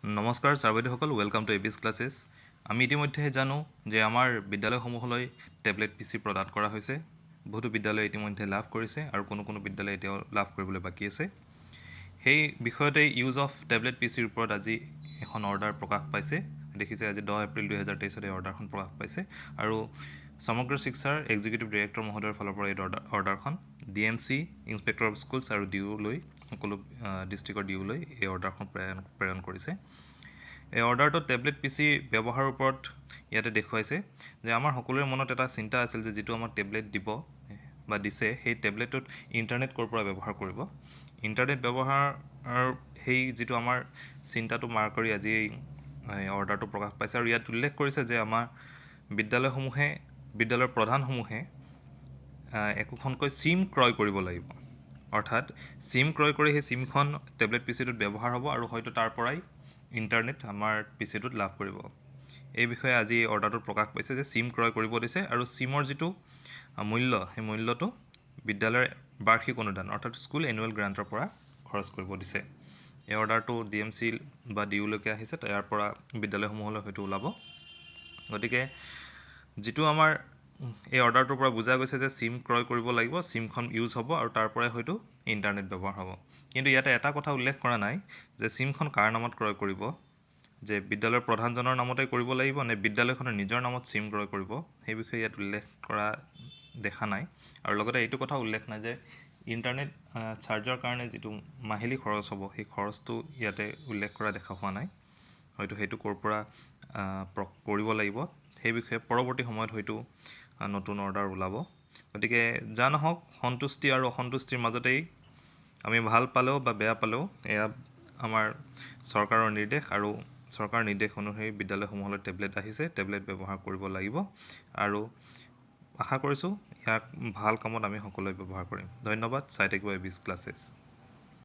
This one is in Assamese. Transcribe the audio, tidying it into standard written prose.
নমস্কাৰ ছাৰ বাইদেউসকল, ৱেলকাম টু এবিছ ক্লাছেছ। আমি ইতিমধ্যে জানো যে আমাৰ বিদ্যালয়সমূহলৈ টেবলেট PC প্ৰদান কৰা হৈছে। বহুতো বিদ্যালয়ে ইতিমধ্যে লাভ কৰিছে আৰু কোনো বিদ্যালয়ে এতিয়াও লাভ কৰিবলৈ বাকী আছে। সেই বিষয়তে ইউজ অফ টেবলেট PCৰ ওপৰত আজি এখন অৰ্ডাৰ প্ৰকাশ পাইছে। দেখিছে আজি 10 এপ্ৰিল 2023 এই অৰ্ডাৰখন প্ৰকাশ পাইছে আৰু সমগ্ৰ শিক্ষাৰ এক্সিকিউটিভ ডাইৰেক্টৰ মহোদয়ৰ ফালৰ পৰা এই অৰ্ডাৰখন DMC ইন্সপেক্টৰ অফ স্কুলছ আৰু DO লৈ সকলো ডিষ্ট্ৰিক্টৰ DO লৈ এই অৰ্ডাৰখন প্ৰেৰণ কৰিছে। এই অৰ্ডাৰটোত টেবলেট PC ব্যৱহাৰৰ ওপৰত ইয়াতে দেখুৱাইছে যে আমাৰ সকলোৰে মনত এটা চিন্তা আছিল যে যিটো আমাক টেবলেট দিব বা দিছে সেই টেবলেটত ইণ্টাৰনেট ক'ৰ পৰা ব্যৱহাৰ কৰিব। ইণ্টাৰনেট ব্যৱহাৰৰ সেই যিটো আমাৰ চিন্তাটো মাৰ কৰি আজি এই অৰ্ডাৰটো প্ৰকাশ পাইছে আৰু ইয়াত উল্লেখ কৰিছে যে আমাৰ বিদ্যালয়ৰ প্ৰধানসমূহে একোখনকৈ চিম ক্ৰয় কৰিব লাগিব। অৰ্থাৎ চিম ক্ৰয় কৰি সেই চিমখন টেবলেট PCটোত ব্যৱহাৰ হ'ব আৰু হয়তো তাৰ পৰাই ইণ্টাৰনেট আমাৰ PCটোত লাভ কৰিব। এই বিষয়ে আজি অৰ্ডাৰটোত প্ৰকাশ পাইছে যে চিম ক্ৰয় কৰিব দিছে আৰু চিমৰ যিটো মূল্য সেই মূল্যটো বিদ্যালয়ৰ বাৰ্ষিক অনুদান অৰ্থাৎ স্কুল এনুৱেল গ্ৰাণ্টৰ পৰা খৰচ কৰিব দিছে। এই অৰ্ডাৰটো DMC বা DO লৈকে আহিছে, ইয়াৰ পৰা বিদ্যালয়সমূহলৈ হয়তো ওলাব। গতিকে যিটো আমাৰ এই অৰ্ডাৰটোৰ পৰা বুজা গৈছে যে চিম ক্ৰয় কৰিব লাগিব, চিমখন ইউজ হ'ব আৰু তাৰ পৰাই হয়তো ইণ্টাৰনেট ব্যৱহাৰ হ'ব। কিন্তু ইয়াতে এটা কথা উল্লেখ কৰা নাই যে চিমখন কাৰ নামত ক্ৰয় কৰিব, যে বিদ্যালয়ৰ প্ৰধানজনৰ নামতে কৰিব লাগিব নে বিদ্যালয়খনৰ নিজৰ নামত চিম ক্ৰয় কৰিব, সেই বিষয়ে ইয়াত উল্লেখ কৰা দেখা নাই। আৰু লগতে এইটো কথা উল্লেখ নাই যে ইণ্টাৰনেট চাৰ্জৰ কাৰণে যিটো মাহিলী খৰচ হ'ব সেই খৰচটো ইয়াতে উল্লেখ কৰা দেখা হোৱা নাই। হয়তো সেইটো ক'ৰ পৰা কৰিব লাগিব সেই বিষয়ে পৰৱৰ্তী সময়ত হয়তো নতুন অৰ্ডাৰ ওলাব। গতিকে যা নহওক, সন্তুষ্টি আৰু অসন্তুষ্টিৰ মাজতেই আমি ভাল পালেও বা বেয়া পালেও এয়া আমাৰ চৰকাৰৰ নিৰ্দেশ আৰু চৰকাৰৰ নিৰ্দেশ অনুসৰি বিদ্যালয়সমূহলৈ টেবলেট আহিছে, টেবলেট ব্যৱহাৰ কৰিব লাগিব আৰু আশা কৰিছোঁ ইয়াক ভাল কামত আমি সকলোৱে ব্যৱহাৰ কৰিম। ধন্যবাদ। চাই থাকিব এবিছ ক্লাছেছ।